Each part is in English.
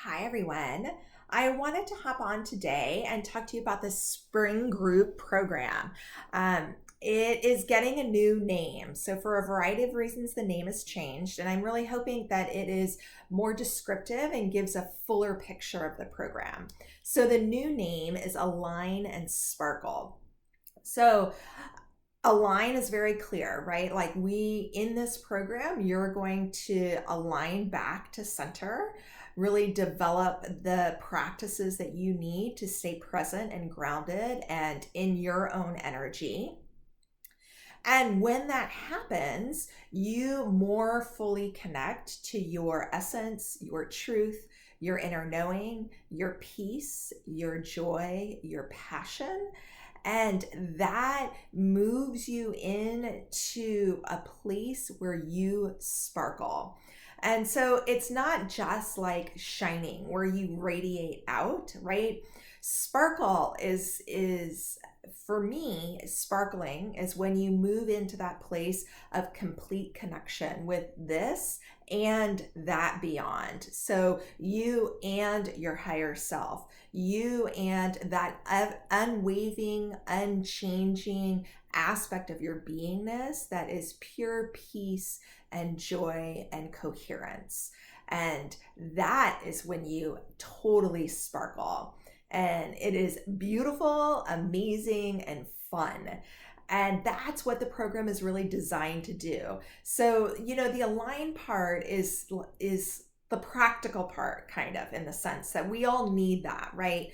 Hi, everyone. I wanted to hop on today and talk to you about the Spring Group program. It is getting a new name. So, for a variety of reasons, the name has changed, and I'm really hoping that it is more descriptive and gives a fuller picture of the program. So, the new name is Align and Sparkle. So, align is very clear, right? Like in this program, you're going to align back to center, really develop the practices that you need to stay present and grounded and in your own energy. And when that happens, you more fully connect to your essence, your truth, your inner knowing, your peace, your joy, your passion. And that moves you into a place where you sparkle. And so it's not just like shining where you radiate out, right? Sparkle is for me, sparkling is when you move into that place of complete connection with this and that beyond. So you and your higher self, you and that unwavering, unchanging aspect of your beingness that is pure peace and joy and coherence. And that is when you totally sparkle. And it is beautiful, amazing, and fun. And that's what the program is really designed to do. So, the align part is the practical part, kind of, in the sense that we all need that, right?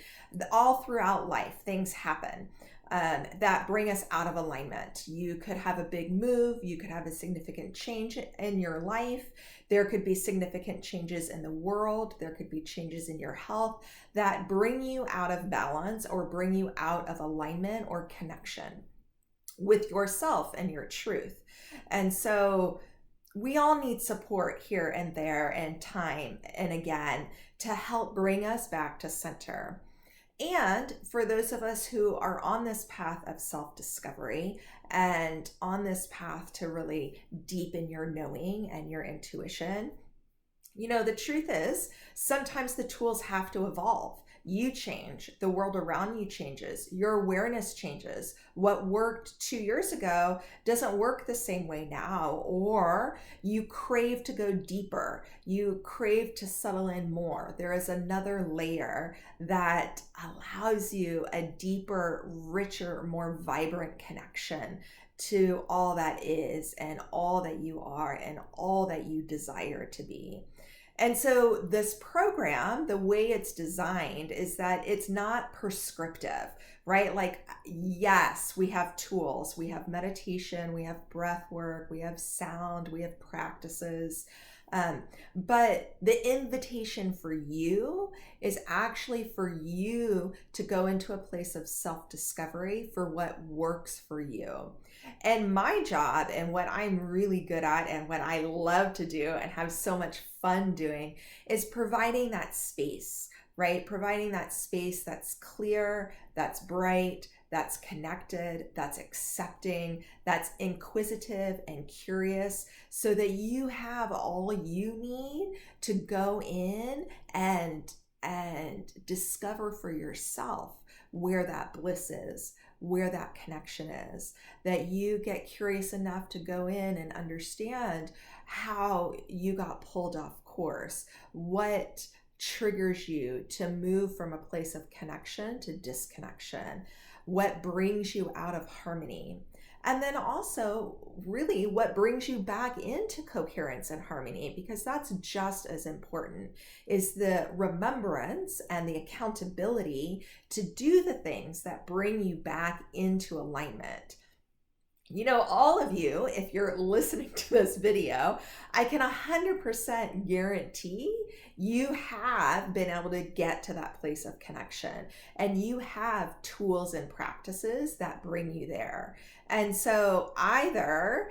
All throughout life, things happen that bring us out of alignment. You could have a big move, you could have a significant change in your life. There could be significant changes in the world. There could be changes in your health that bring you out of balance or bring you out of alignment or connection with yourself and your truth. And so we all need support here and there and time and again to help bring us back to center. And for those of us who are on this path of self-discovery and on this path to really deepen your knowing and your intuition, the truth is sometimes the tools have to evolve. You change, the world around you changes, your awareness changes. What worked 2 years ago doesn't work the same way now, or you crave to go deeper, you crave to settle in more. There is another layer that allows you a deeper, richer, more vibrant connection to all that is and all that you are and all that you desire to be. And so this program, the way it's designed is that it's not prescriptive, right? Like, yes, we have tools, we have meditation, we have breath work, we have sound, we have practices. But the invitation for you is actually for you to go into a place of self-discovery for what works for you. And my job and what I'm really good at and what I love to do and have so much fun doing is providing that space, right? Providing that space that's clear, that's bright, that's connected, that's accepting, that's inquisitive and curious, so that you have all you need to go in and discover for yourself where that bliss is, where that connection is, that you get curious enough to go in and understand how you got pulled off course, what triggers you to move from a place of connection to disconnection, what brings you out of harmony. And then also, really, what brings you back into coherence and harmony, because that's just as important, is the remembrance and the accountability to do the things that bring you back into alignment. All of you, if you're listening to this video, I can 100% guarantee you have been able to get to that place of connection and you have tools and practices that bring you there. And so either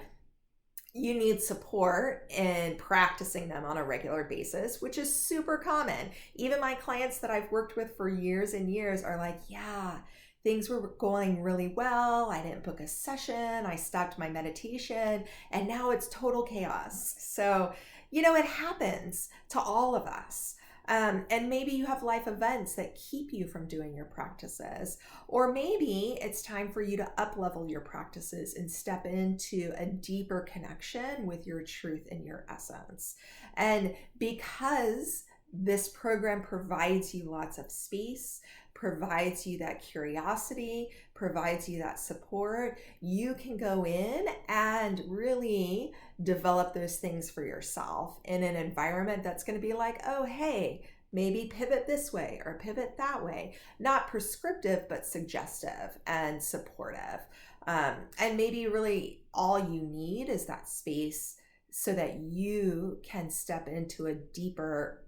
you need support in practicing them on a regular basis, which is super common. Even my clients that I've worked with for years and years are like, yeah, things were going really well. I didn't book a session. I stopped my meditation and now it's total chaos. So, it happens to all of us. And maybe you have life events that keep you from doing your practices. Or maybe it's time for you to up-level your practices and step into a deeper connection with your truth and your essence. And because this program provides you lots of space, provides you that curiosity, provides you that support, you can go in and really develop those things for yourself in an environment that's going to be like, oh, hey, maybe pivot this way or pivot that way. Not prescriptive, but suggestive and supportive. And maybe really all you need is that space so that you can step into a deeper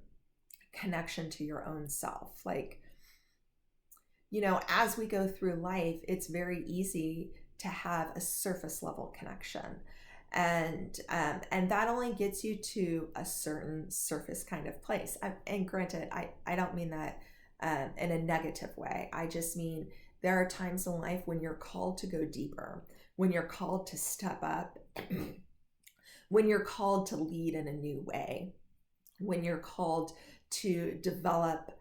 connection to your own self. Like, as we go through life, it's very easy to have a surface level connection. And that only gets you to a certain surface kind of place. And granted, I don't mean that in a negative way. I just mean there are times in life when you're called to go deeper, when you're called to step up, when you're called to lead in a new way, when you're called to develop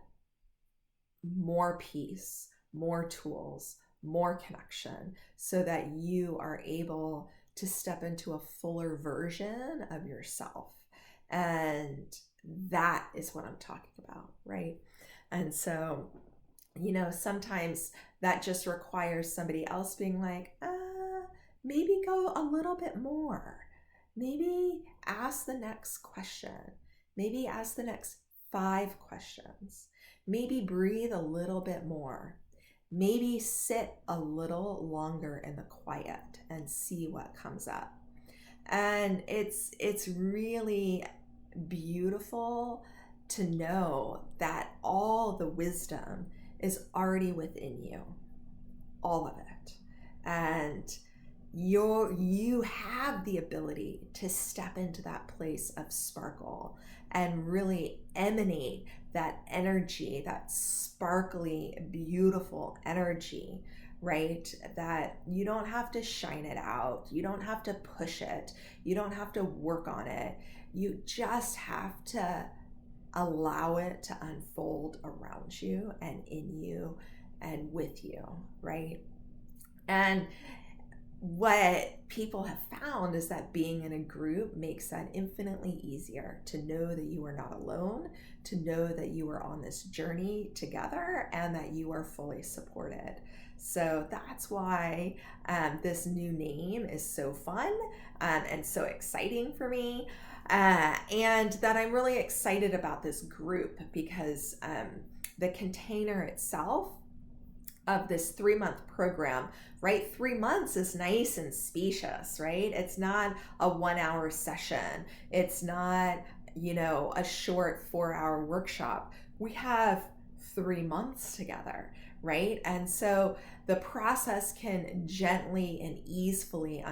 more peace, more tools, more connection, so that you are able to step into a fuller version of yourself. And that is what I'm talking about, right? And so, sometimes that just requires somebody else being like, maybe go a little bit more. Maybe ask the next question. Maybe ask the next 5 questions. Maybe breathe a little bit more. Maybe sit a little longer in the quiet and see what comes up. And it's really beautiful to know that all the wisdom is already within you, all of it. And you have the ability to step into that place of sparkle and really emanate that energy, that sparkly, beautiful energy, right? That you don't have to shine it out. You don't have to push it. You don't have to work on it. You just have to allow it to unfold around you and in you and with you, right? And what people have found is that being in a group makes that infinitely easier, to know that you are not alone, to know that you are on this journey together and that you are fully supported. So that's why this new name is so fun and so exciting for me. And that I'm really excited about this group because the container itself of this 3-month program, right? 3 months is nice and spacious, right? It's not a 1-hour session. It's not, a short 4-hour workshop. We have 3 months together, right? And so the process can gently and easily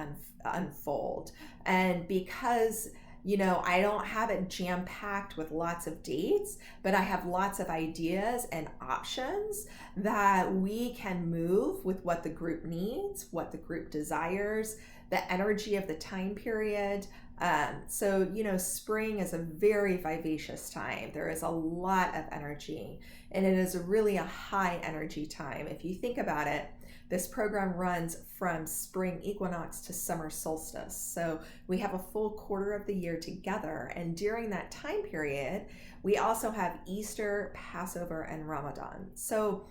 unfold. And because I don't have it jam-packed with lots of dates, but I have lots of ideas and options that we can move with what the group needs, what the group desires, the energy of the time period. So, spring is a very vivacious time. There is a lot of energy, and it is really a high energy time. If you think about it, this program runs from spring equinox to summer solstice. So we have a full quarter of the year together. And during that time period, we also have Easter, Passover, and Ramadan. So,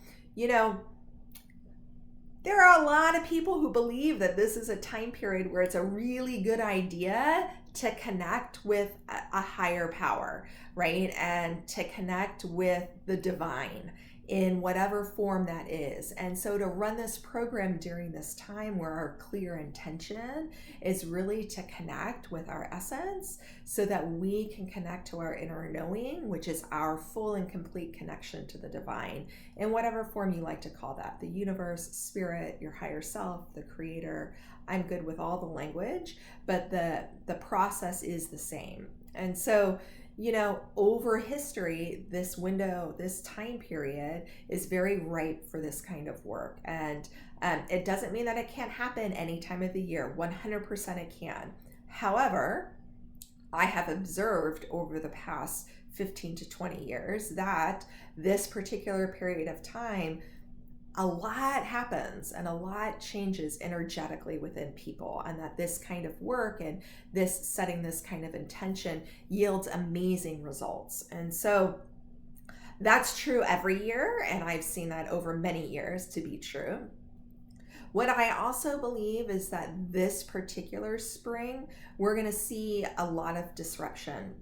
there are a lot of people who believe that this is a time period where it's a really good idea to connect with a higher power, right? And to connect with the divine in whatever form that is. And so to run this program during this time where our clear intention is really to connect with our essence so that we can connect to our inner knowing, which is our full and complete connection to the divine in whatever form you like to call that, the universe, spirit, your higher self, the creator. I'm good with all the language, but the process is the same. And so over history, this window, this time period is very ripe for this kind of work. And it doesn't mean that it can't happen any time of the year. 100% it can. However, I have observed over the past 15 to 20 years, that this particular period of time, a lot happens and a lot changes energetically within people, and that this kind of work and this setting this kind of intention yields amazing results. And so that's true every year, and I've seen that over many years to be true. What I also believe is that this particular spring, we're going to see a lot of disruption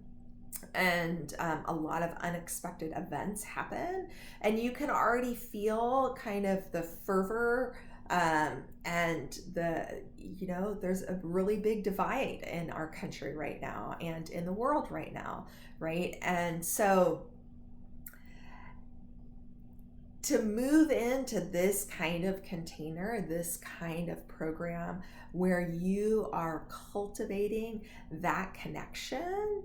and a lot of unexpected events happen. And you can already feel kind of the fervor and there's a really big divide in our country right now and in the world right now, right? And so to move into this kind of container, this kind of program where you are cultivating that connection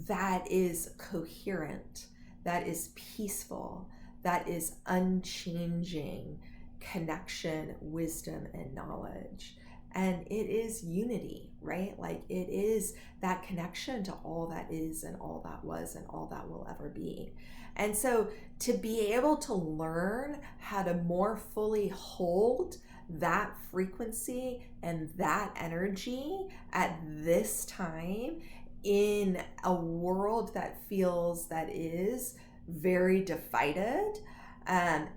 that is coherent, that is peaceful, that is unchanging connection, wisdom, and knowledge. And it is unity, right? Like it is that connection to all that is and all that was and all that will ever be. And so to be able to learn how to more fully hold that frequency and that energy at this time in a world that feels that is very divided and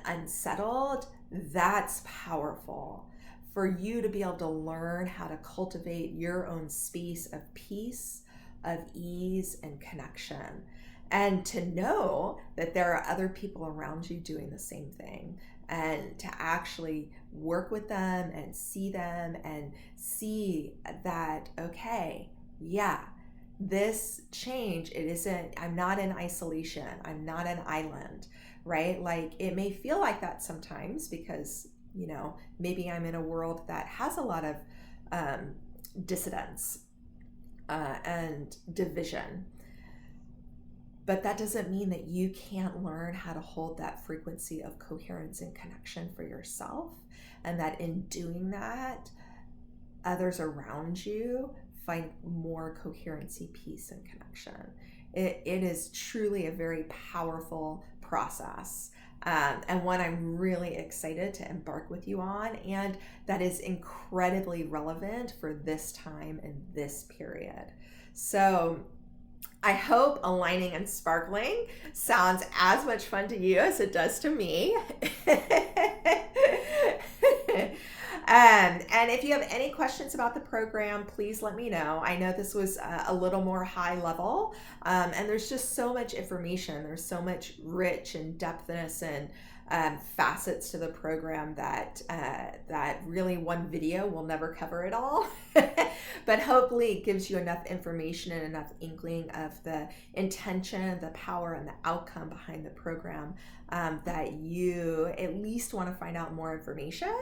unsettled, that's powerful. For you to be able to learn how to cultivate your own space of peace, of ease, and connection. And to know that there are other people around you doing the same thing, and to actually work with them and see that, okay, yeah, this change, I'm not in isolation, I'm not an island, right? Like it may feel like that sometimes because, maybe I'm in a world that has a lot of dissidence and division. But that doesn't mean that you can't learn how to hold that frequency of coherence and connection for yourself, and that in doing that, others around you find more coherency, peace, and connection. It is truly a very powerful process, and one I'm really excited to embark with you on, and that is incredibly relevant for this time and this period. So I hope Aligning and Sparkling sounds as much fun to you as it does to me. And if you have any questions about the program, please let me know. I know this was a little more high level, and there's just so much information. There's so much rich and depthness and facets to the program that really one video will never cover it all. But hopefully it gives you enough information and enough inkling of the intention, the power, and the outcome behind the program that you at least want to find out more information.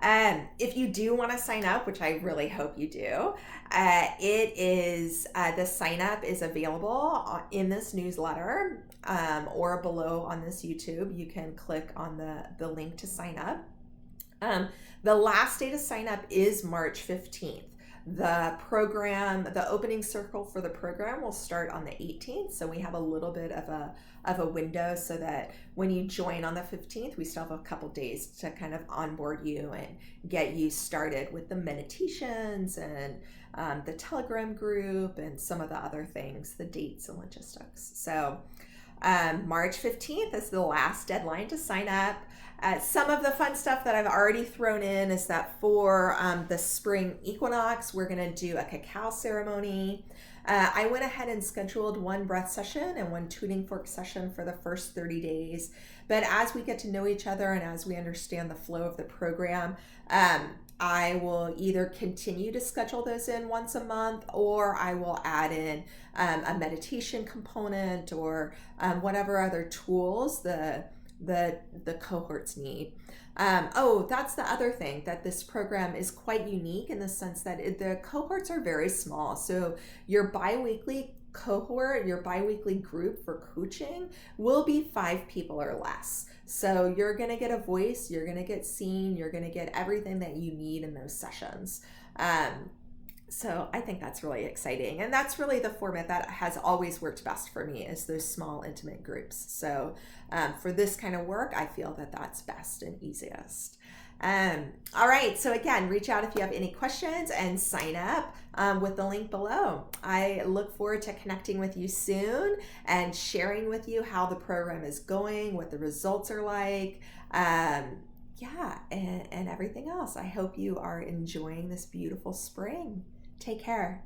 If you do want to sign up, which I really hope you do, the sign up is available in this newsletter or below on this YouTube. You can click on the link to sign up. The last day to sign up is March 15th. The opening circle for the program will start on the 18th. So we have a little bit of a window so that when you join on the 15th, we still have a couple days to kind of onboard you and get you started with the meditations and the Telegram group and some of the other things, the dates and logistics. So March 15th is the last deadline to sign up. Some of the fun stuff that I've already thrown in is that for the spring equinox, we're going to do a cacao ceremony. I went ahead and scheduled one breath session and one tuning fork session for the first 30 days. But as we get to know each other and as we understand the flow of the program, I will either continue to schedule those in once a month, or I will add in a meditation component or whatever other tools the cohorts need. That's the other thing, that this program is quite unique in the sense that the cohorts are very small. So your biweekly cohort, your biweekly group for coaching will be 5 people or less. So you're going to get a voice, you're going to get seen, you're going to get everything that you need in those sessions. So I think that's really exciting. And that's really the format that has always worked best for me, is those small, intimate groups. So for this kind of work, I feel that that's best and easiest. All right. So again, reach out if you have any questions and sign up with the link below. I look forward to connecting with you soon and sharing with you how the program is going, what the results are like. Yeah, and everything else. I hope you are enjoying this beautiful spring. Take care.